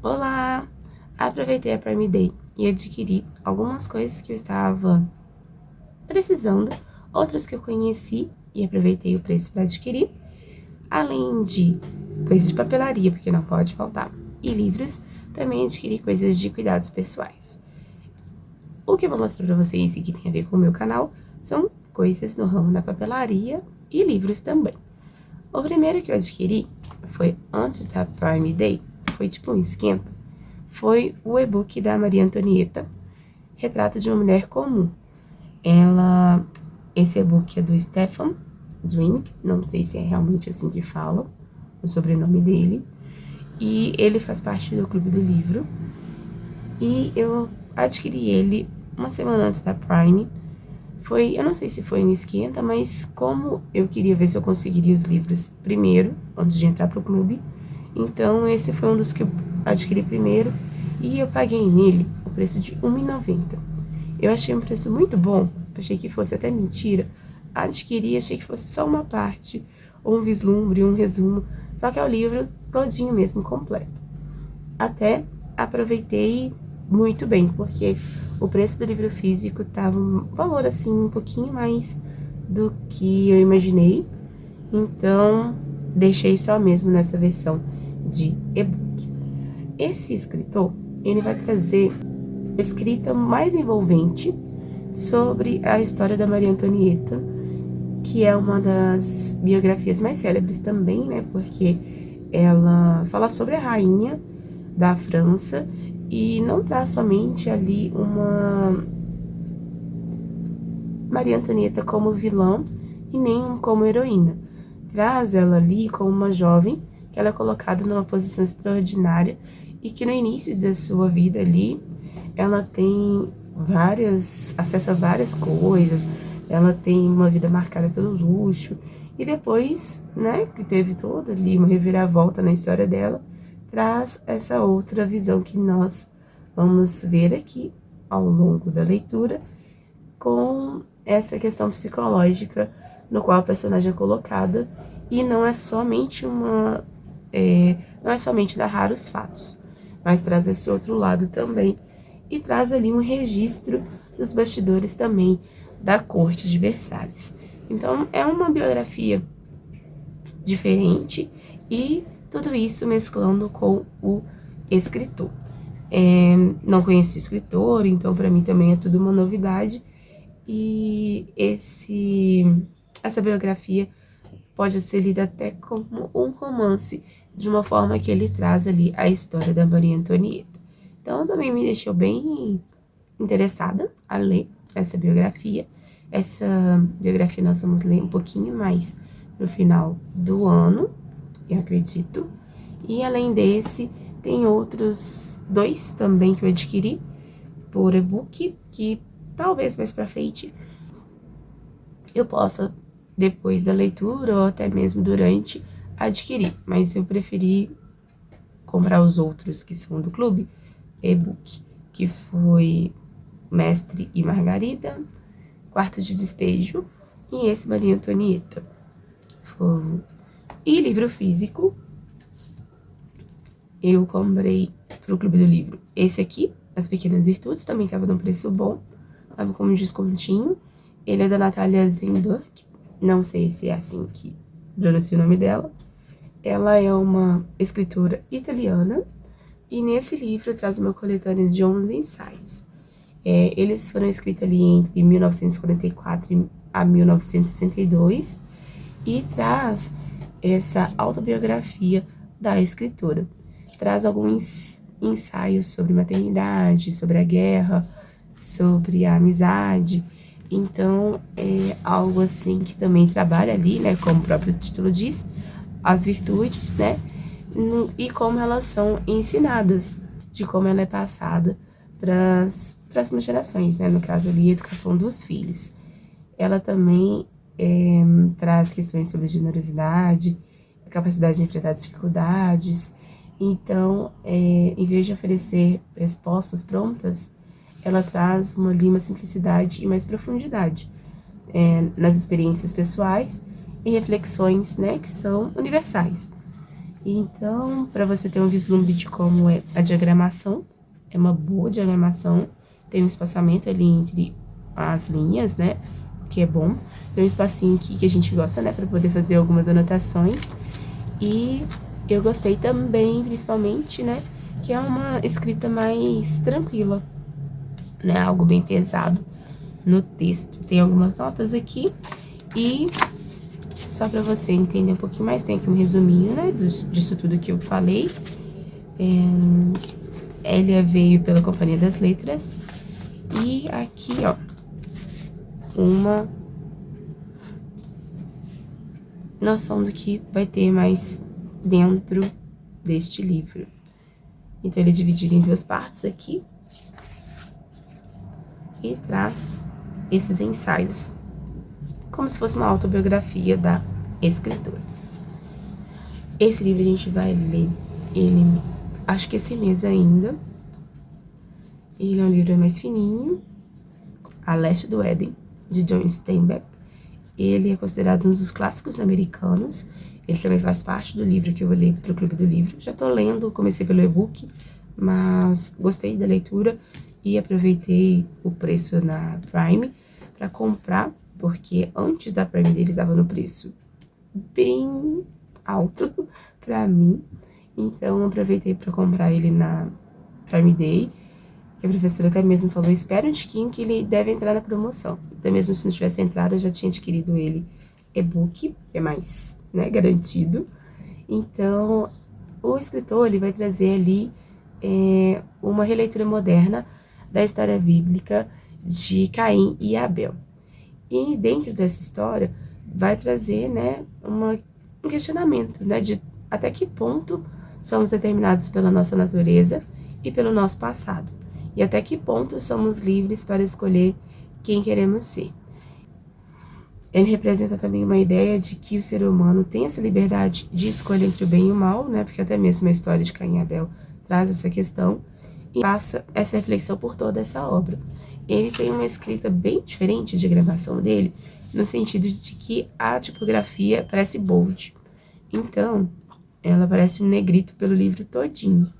Olá! Aproveitei a Prime Day e adquiri algumas coisas que eu estava precisando, outras que eu conheci e aproveitei o preço para adquirir, além de coisas de papelaria, porque não pode faltar, e livros, também adquiri coisas de cuidados pessoais. O que eu vou mostrar para vocês e que tem a ver com o meu canal são coisas no ramo da papelaria e livros também. O primeiro que eu adquiri foi antes da Prime Day, foi tipo um esquenta, foi o e-book da Maria Antonieta, Retrato de uma Mulher Comum. Esse e-book é do Stefan Zweig, não sei se é realmente assim que fala, o sobrenome dele, e ele faz parte do Clube do Livro, e eu adquiri ele uma semana antes da Prime. Eu não sei se foi um esquenta, mas como eu queria ver se eu conseguiria os livros primeiro, antes de entrar pro clube, então esse foi um dos que eu adquiri primeiro, e eu paguei nele o preço de R$1,90. Eu achei um preço muito bom, achei que fosse até mentira, adquiri, achei que fosse só uma parte, ou um vislumbre, um resumo, só que é o livro todinho mesmo, completo. Até aproveitei muito bem, porque o preço do livro físico tava um valor assim um pouquinho mais do que eu imaginei, então deixei só mesmo nessa versão de e-book. Esse escritor, ele vai trazer escrita mais envolvente sobre a história da Maria Antonieta, que é uma das biografias mais célebres também, né, porque ela fala sobre a rainha da França e não traz somente ali uma Maria Antonieta como vilã e nem como heroína. Traz ela ali como uma jovem que ela é colocada numa posição extraordinária e que no início da sua vida ali ela tem acesso a várias coisas, ela tem uma vida marcada pelo luxo e depois, né, que teve toda ali uma reviravolta na história dela, traz essa outra visão que nós vamos ver aqui ao longo da leitura, com essa questão psicológica no qual a personagem é colocada, e não é somente não é somente narrar os fatos, mas traz esse outro lado também, e traz ali um registro dos bastidores também da corte de Versalhes. Então é uma biografia diferente e tudo isso mesclando com o escritor. Não conheci o escritor, então para mim também é tudo uma novidade. E essa biografia pode ser lida até como um romance, de uma forma que ele traz ali a história da Maria Antonieta. Então também me deixou bem interessada a ler essa biografia. Essa biografia nós vamos ler um pouquinho mais no final do ano, eu acredito. E além desse, tem outros dois também que eu adquiri por e-book, que talvez mais pra frente eu possa, depois da leitura ou até mesmo durante, adquirir. Mas eu preferi comprar os outros que são do clube, e-book, que foi Mestre e Margarida, Quarto de Despejo e esse Maria Antonieta. E livro físico, eu comprei pro Clube do Livro esse aqui, As Pequenas Virtudes, também tava num preço bom, tava com um descontinho. Ele é da Natalia Zimberg, não sei se é assim que pronuncia o nome dela. Ela é uma escritora italiana e nesse livro traz uma coletânea de 11 ensaios. Eles foram escritos ali entre 1944 a 1962 e traz essa autobiografia da escritora. Traz alguns ensaios sobre maternidade, sobre a guerra, sobre a amizade. Então, é algo assim que também trabalha ali, né, como o próprio título diz, as virtudes, né, e como elas são ensinadas, de como ela é passada para as próximas gerações, né, no caso ali, a educação dos filhos. Ela também traz questões sobre generosidade, capacidade de enfrentar dificuldades. Então, em vez de oferecer respostas prontas, ela traz uma simplicidade e mais profundidade nas experiências pessoais e reflexões, né, que são universais. Então, para você ter um vislumbre de como é a diagramação, é uma boa diagramação, tem um espaçamento ali entre as linhas, né, o que é bom. Tem um espacinho aqui que a gente gosta, né, para poder fazer algumas anotações. E eu gostei também, principalmente, né, que é uma escrita mais tranquila, né, algo bem pesado no texto. Tem algumas notas aqui e só para você entender um pouquinho mais, tem aqui um resuminho, né, disso tudo que eu falei. Ela veio pela Companhia das Letras. E aqui, ó, uma noção do que vai ter mais dentro deste livro. Então, ele é dividido em duas partes aqui. E traz esses ensaios, como se fosse uma autobiografia da escritora. Esse livro a gente vai ler ele, acho que esse mês ainda. Ele é um livro mais fininho, A Leste do Éden, de John Steinbeck. Ele é considerado um dos clássicos americanos. Ele também faz parte do livro que eu vou ler para o Clube do Livro. Já tô lendo, comecei pelo e-book, mas gostei da leitura e aproveitei o preço na Prime para comprar, porque antes da Prime dele estava no preço bem alto para mim. Então, aproveitei para comprar ele na Prime Day. Que a professora até mesmo falou, espera um tiquinho que ele deve entrar na promoção. Até mesmo se não tivesse entrado, eu já tinha adquirido ele e-book, que é mais, né, garantido. Então, o escritor, ele vai trazer ali uma releitura moderna da história bíblica de Caim e Abel. E dentro dessa história, vai trazer, né, um questionamento, né, de até que ponto somos determinados pela nossa natureza e pelo nosso passado. E até que ponto somos livres para escolher quem queremos ser. Ele representa também uma ideia de que o ser humano tem essa liberdade de escolha entre o bem e o mal, né? Porque até mesmo a história de Caim e Abel traz essa questão e passa essa reflexão por toda essa obra. Ele tem uma escrita bem diferente de gravação dele, no sentido de que a tipografia parece bold. Então, ela parece um negrito pelo livro todinho.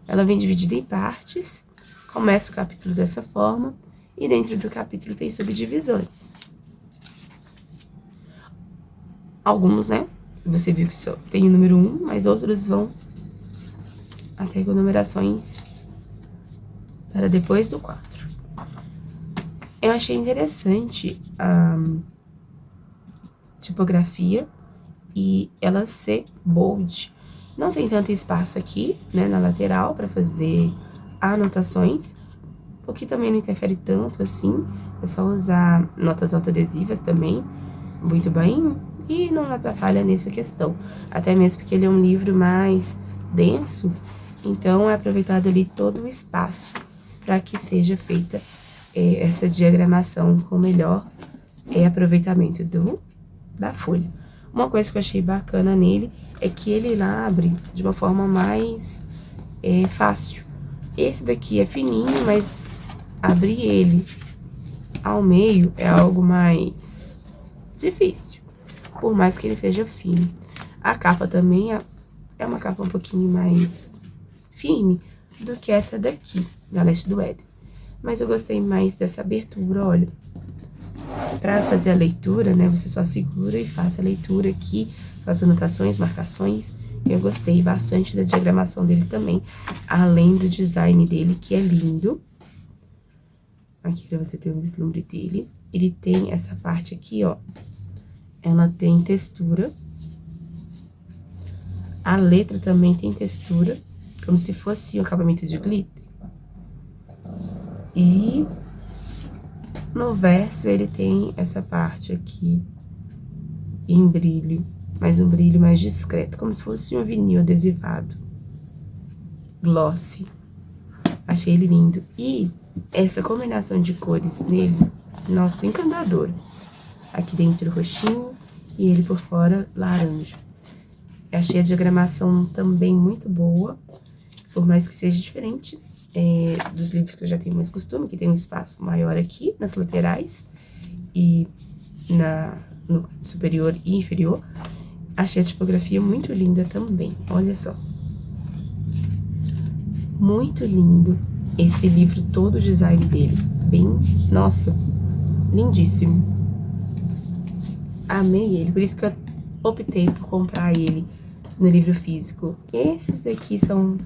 Ela vem dividida em partes. Começa o capítulo dessa forma, e dentro do capítulo tem subdivisões. Alguns, né? Você viu que só tem o número 1, mas outros vão até com numerações para depois do 4. Eu achei interessante a tipografia e ela ser bold. Não tem tanto espaço aqui, né, na lateral para fazer anotações, o que também não interfere tanto assim, é só usar notas autoadesivas também, muito bem, e não atrapalha nessa questão, até mesmo porque ele é um livro mais denso, então é aproveitado ali todo o espaço para que seja feita essa diagramação com melhor aproveitamento da folha. Uma coisa que eu achei bacana nele é que ele abre de uma forma mais fácil. Esse daqui é fininho, mas abrir ele ao meio é algo mais difícil, por mais que ele seja fino. A capa também é uma capa um pouquinho mais firme do que essa daqui, da Leste do Éden. Mas eu gostei mais dessa abertura, olha. Para fazer a leitura, né, você só segura e faz a leitura aqui, faz anotações, marcações. Eu gostei bastante da diagramação dele também, além do design dele, que é lindo. Aqui pra você ter um vislumbre dele. Ele tem essa parte aqui, ó. Ela tem textura. A letra também tem textura, como se fosse um acabamento de glitter. E no verso ele tem essa parte aqui em brilho, mas um brilho mais discreto, como se fosse um vinil adesivado. Glossy. Achei ele lindo. E essa combinação de cores nele, nossa, encantadora. Aqui dentro roxinho e ele por fora laranja. Achei a diagramação também muito boa, por mais que seja diferente dos livros que eu já tenho mais costume, que tem um espaço maior aqui nas laterais e no superior e inferior. Achei a tipografia muito linda também, olha só. Muito lindo esse livro, todo o design dele. Bem, nossa, lindíssimo. Amei ele, por isso que eu optei por comprar ele no livro físico. Esses daqui são,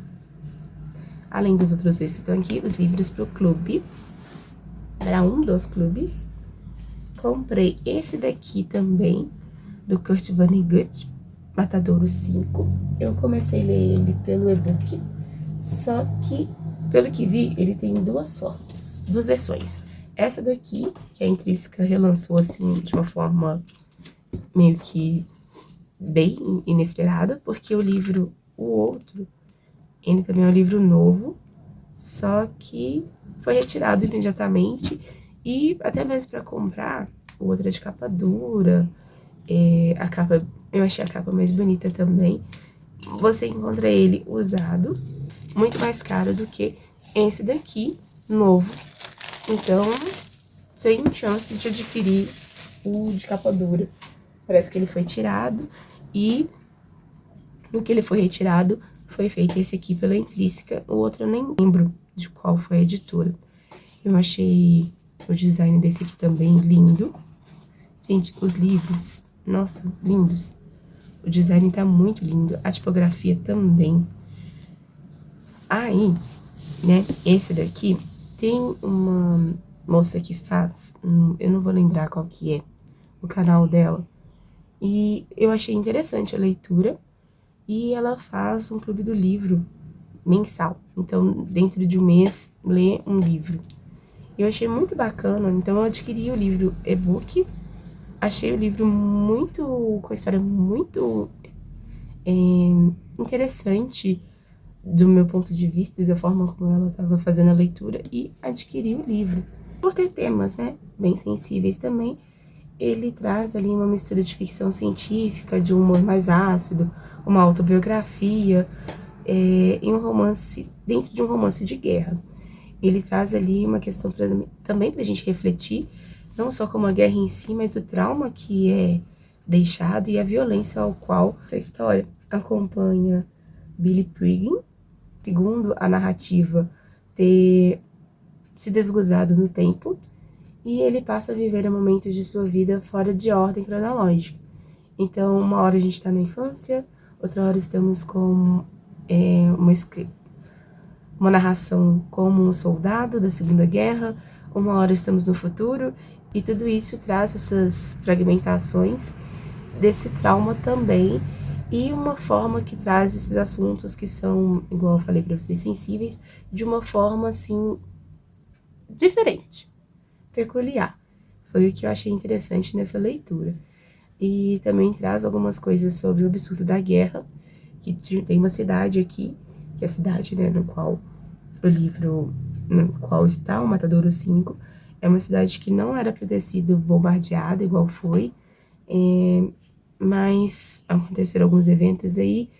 além dos outros dois que estão aqui, os livros pro clube. Era um dos clubes. Comprei esse daqui também, do Kurt Vonnegut, Matadouro 5. Eu comecei a ler ele pelo e-book, só que, pelo que vi, ele tem duas versões. Essa daqui, que a Intrínseca relançou assim de uma forma meio que bem inesperada, porque o outro, ele também é um livro novo, só que foi retirado imediatamente. E até mesmo para comprar, o outro é de capa dura, a capa, eu achei a capa mais bonita também. Você encontra ele usado, muito mais caro do que esse daqui, novo. Então, sem chance de adquirir o de capa dura. Parece que ele foi tirado e no que ele foi retirado foi feito esse aqui pela Intrínseca. O outro eu nem lembro de qual foi a editora. Eu achei o design desse aqui também lindo. Gente, os livros, nossa, lindos. O design tá muito lindo, a tipografia também. Aí, né, esse daqui tem uma moça que faz, eu não vou lembrar qual que é o canal dela. E eu achei interessante a leitura. E ela faz um clube do livro mensal. Então, dentro de um mês, lê um livro. Eu achei muito bacana, então eu adquiri o livro e-book. Achei o livro com a história muito interessante do meu ponto de vista, da forma como ela estava fazendo a leitura, e adquiri o livro. Por ter temas, né, bem sensíveis também, ele traz ali uma mistura de ficção científica, de um humor mais ácido, uma autobiografia, e um romance, dentro de um romance de guerra. Ele traz ali uma questão também pra gente refletir, não só como a guerra em si, mas o trauma que é deixado e a violência ao qual essa história acompanha Billy Priggen, segundo a narrativa, ter se desgrudado no tempo, e ele passa a viver momentos de sua vida fora de ordem cronológica. Então, uma hora a gente está na infância, outra hora estamos com uma narração como um soldado da Segunda Guerra, uma hora estamos no futuro, e tudo isso traz essas fragmentações desse trauma também, e uma forma que traz esses assuntos que são, igual eu falei para vocês, sensíveis, de uma forma, assim, diferente, peculiar. Foi o que eu achei interessante nessa leitura. E também traz algumas coisas sobre o absurdo da guerra, que tem uma cidade aqui, que é a cidade, né, no qual está o Matadouro 5, é uma cidade que não era para ter sido bombardeada igual foi, mas aconteceram alguns eventos aí.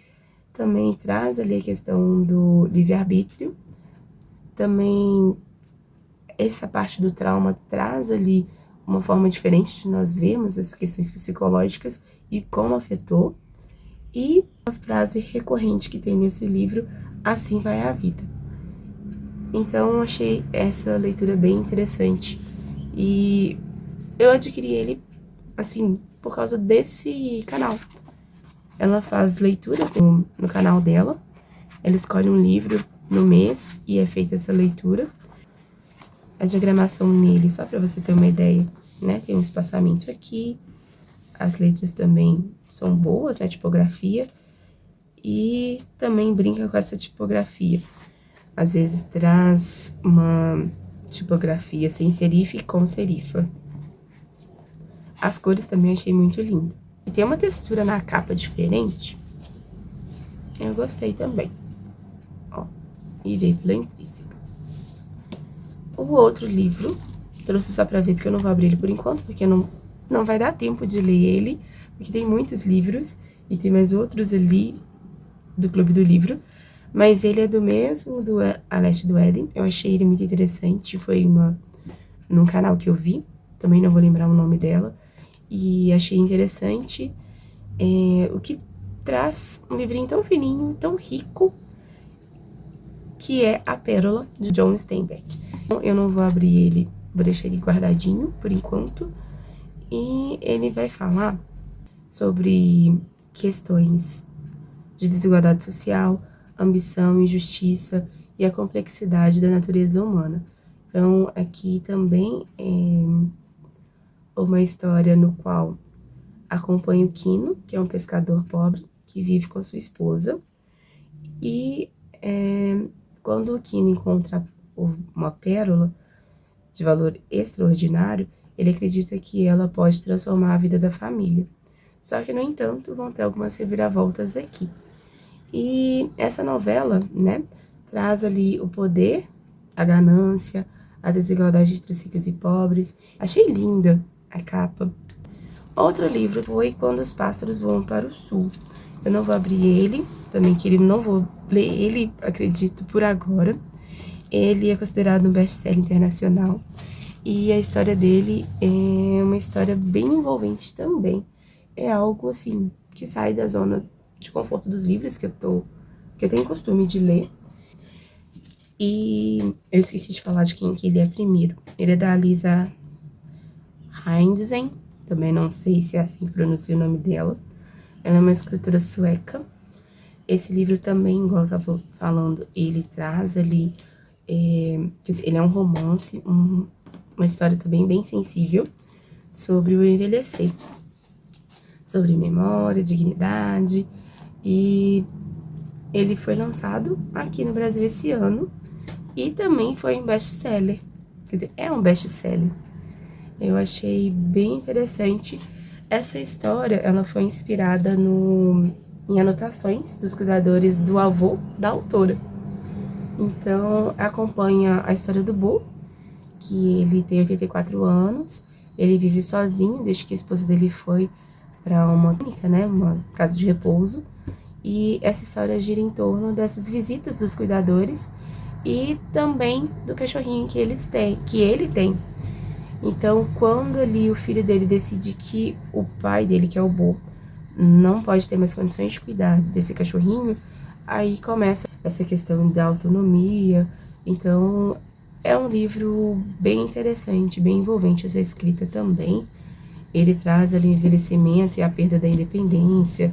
Também traz ali a questão do livre-arbítrio, também essa parte do trauma traz ali uma forma diferente de nós vermos as questões psicológicas e como afetou. E a frase recorrente que tem nesse livro, assim vai a vida. Então, eu achei essa leitura bem interessante. E eu adquiri ele, assim, por causa desse canal. Ela faz leituras no canal dela. Ela escolhe um livro no mês e é feita essa leitura. A diagramação nele, só para você ter uma ideia, né? Tem um espaçamento aqui. As letras também são boas, né? Tipografia. E também brinca com essa tipografia. Às vezes traz uma tipografia sem serifa e com serifa. As cores também achei muito lindo. E tem uma textura na capa diferente. Eu gostei também. Ó, e veio pela Intrínseca. O outro livro, trouxe só pra ver, porque eu não vou abrir ele por enquanto, porque não vai dar tempo de ler ele, porque tem muitos livros, e tem mais outros ali do Clube do Livro, mas ele é do mesmo, do A Leste do Éden. Eu achei ele muito interessante, foi num canal que eu vi, também não vou lembrar o nome dela, e achei interessante. o que traz um livrinho tão fininho, tão rico, que é A Pérola, de John Steinbeck. Eu não vou abrir ele, vou deixar ele guardadinho por enquanto. E ele vai falar sobre questões de desigualdade social, ambição, injustiça e a complexidade da natureza humana. Então, aqui também é uma história no qual acompanha o Quino, que é um pescador pobre, que vive com sua esposa. E quando o Quino encontra uma pérola de valor extraordinário, ele acredita que ela pode transformar a vida da família. Só que, no entanto, vão ter algumas reviravoltas aqui. E essa novela, né, traz ali o poder, a ganância, a desigualdade entre os ricos e pobres. Achei linda a capa. Outro livro foi Quando os Pássaros Voam para o Sul. Eu não vou abrir ele, também que ele não vou ler ele, acredito, por agora. Ele é considerado um best-seller internacional. E a história dele é uma história bem envolvente também. É algo, assim, que sai da zona de conforto dos livros que eu tenho costume de ler. E eu esqueci de falar de quem que ele é primeiro. Ele é da Lisa Heinzen, também não sei se é assim que pronuncia o nome dela. Ela é uma escritora sueca. Esse livro também, igual eu estava falando, ele traz ali... quer dizer, ele é um romance, uma história também bem sensível sobre o envelhecer. Sobre memória, dignidade. E ele foi lançado aqui no Brasil esse ano. E também foi um best-seller. Quer dizer, é um best-seller. Eu achei bem interessante. Essa história, ela foi inspirada em anotações dos cuidadores do avô da autora. Então, acompanha a história do Bo, que ele tem 84 anos. Ele vive sozinho desde que a esposa dele foi para uma clínica, né, uma casa de repouso. E essa história gira em torno dessas visitas dos cuidadores e também do cachorrinho que ele tem. Então, quando ali o filho dele decide que o pai dele, que é o Bo, não pode ter mais condições de cuidar desse cachorrinho, aí começa essa questão da autonomia. Então, é um livro bem interessante, bem envolvente essa escrita também. Ele traz ali o envelhecimento e a perda da independência,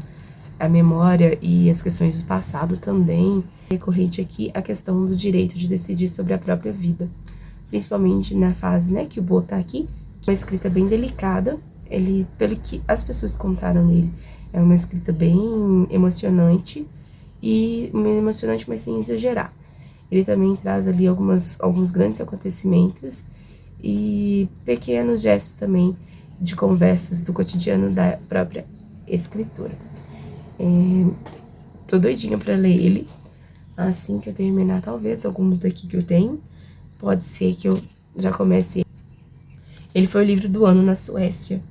a memória e as questões do passado também. Recorrente aqui a questão do direito de decidir sobre a própria vida, principalmente na fase, né, que o Bo tá aqui, que é uma escrita bem delicada. Ele, pelo que as pessoas contaram nele, é uma escrita bem emocionante, mas sem exagerar. Ele também traz ali alguns grandes acontecimentos e pequenos gestos também de conversas do cotidiano da própria escritora. Tô doidinha pra ler ele. Assim que eu terminar, talvez, alguns daqui que eu tenho, pode ser que eu já comece. Ele foi o livro do ano na Suécia.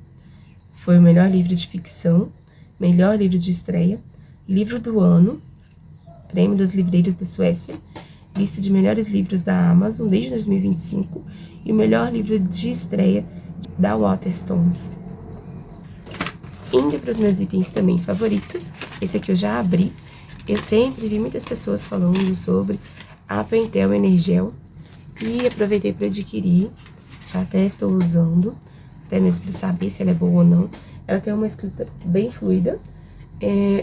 Foi o melhor livro de ficção, melhor livro de estreia, livro do ano, prêmio dos livreiros da Suécia, lista de melhores livros da Amazon desde 2025 e o melhor livro de estreia da Waterstones. Indo para os meus itens também favoritos, esse aqui eu já abri. Eu sempre vi muitas pessoas falando sobre a Pentel Energel e aproveitei para adquirir. Já até estou usando, até mesmo para saber se ela é boa ou não. Ela tem uma escrita bem fluida.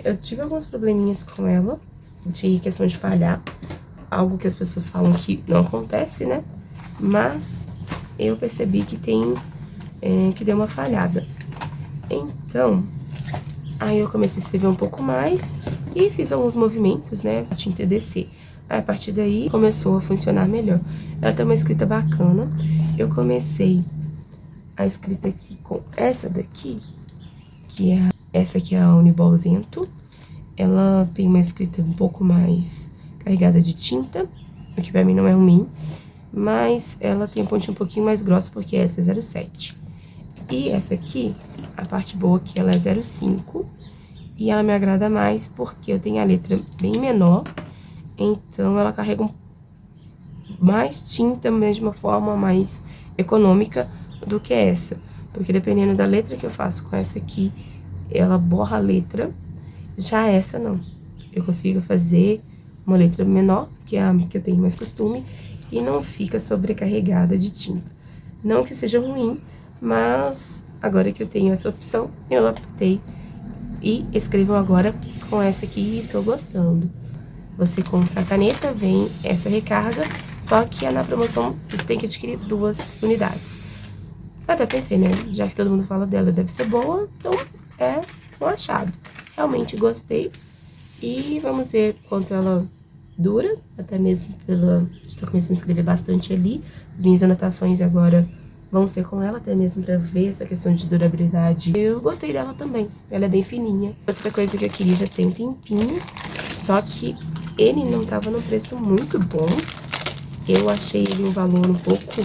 Eu tive alguns probleminhas com ela, de questão de falhar, algo que as pessoas falam que não acontece, né? Mas eu percebi que que deu uma falhada. Então, aí eu comecei a escrever um pouco mais e fiz alguns movimentos, né, pra tinta descer. Aí, a partir daí, começou a funcionar melhor. Ela tem uma escrita bacana. Eu comecei a escrita aqui com essa daqui, essa aqui é a Uniball Zento. Ela tem uma escrita um pouco mais carregada de tinta, o que pra mim não é ruim, mas ela tem a pontinha um pouquinho mais grossa, porque essa é 0,7. E essa aqui, a parte boa é que ela é 0,5, e ela me agrada mais porque eu tenho a letra bem menor, então ela carrega mais tinta, mas de uma forma mais econômica do que essa. Porque dependendo da letra que eu faço com essa aqui, ela borra a letra. Já essa não. Eu consigo fazer uma letra menor, que é a que eu tenho mais costume, e não fica sobrecarregada de tinta. Não que seja ruim, mas agora que eu tenho essa opção, eu optei e escrevo agora com essa aqui e estou gostando. Você compra a caneta, vem essa recarga, só que é na promoção você tem que adquirir 2 unidades. Eu até pensei, né, já que todo mundo fala dela, deve ser boa, então é um achado. Realmente gostei e vamos ver quanto ela dura, até mesmo pela... Estou começando a escrever bastante ali, as minhas anotações agora vão ser com ela, até mesmo para ver essa questão de durabilidade. Eu gostei dela também, ela é bem fininha. Outra coisa que eu queria já tem um tempinho, só que ele não tava num preço muito bom. Eu achei ele um valor um pouco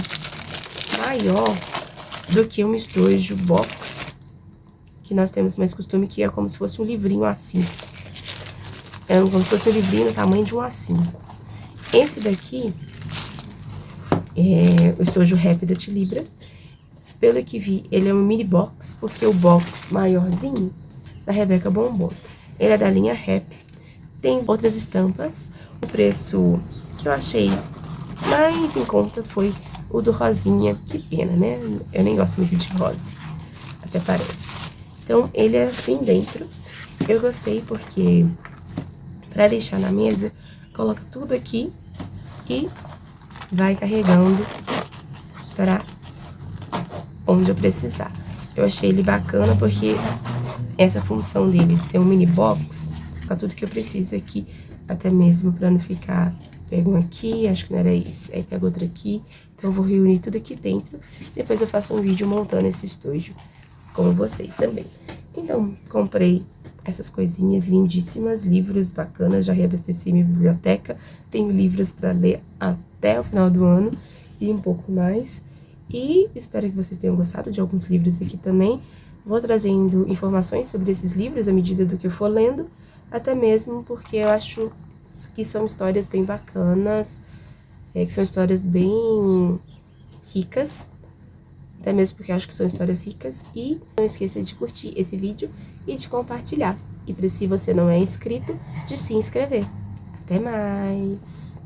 maior do que um estojo box, que nós temos mais costume, que é como se fosse um livrinho A5. É como se fosse um livrinho no tamanho de um A5. Esse daqui é o estojo Rap da Tilibra. Pelo que vi, ele é um mini box, porque o box maiorzinho da Rebeca bombou. Ele é da linha Rap. Tem outras estampas. O preço que eu achei mais em conta foi o do rosinha. Que pena, né? Eu nem gosto muito de rosa. Até parece. Então, ele é assim dentro. Eu gostei porque, pra deixar na mesa, coloca tudo aqui e vai carregando para onde eu precisar. Eu achei ele bacana porque essa função dele de ser um mini box, fica tudo que eu preciso aqui, até mesmo para não ficar, pego um aqui, acho que não era isso, aí pego outro aqui, então eu vou reunir tudo aqui dentro, depois eu faço um vídeo montando esse estojo com vocês também. Então, comprei essas coisinhas lindíssimas, livros bacanas, já reabasteci minha biblioteca, tenho livros para ler até o final do ano e um pouco mais. E espero que vocês tenham gostado de alguns livros aqui também. Vou trazendo informações sobre esses livros à medida do que eu for lendo, até mesmo porque eu acho que são histórias bem bacanas, que são histórias bem ricas, até mesmo porque eu acho que são histórias ricas. E não esqueça de curtir esse vídeo e de compartilhar. E se você não é inscrito, de se inscrever. Até mais!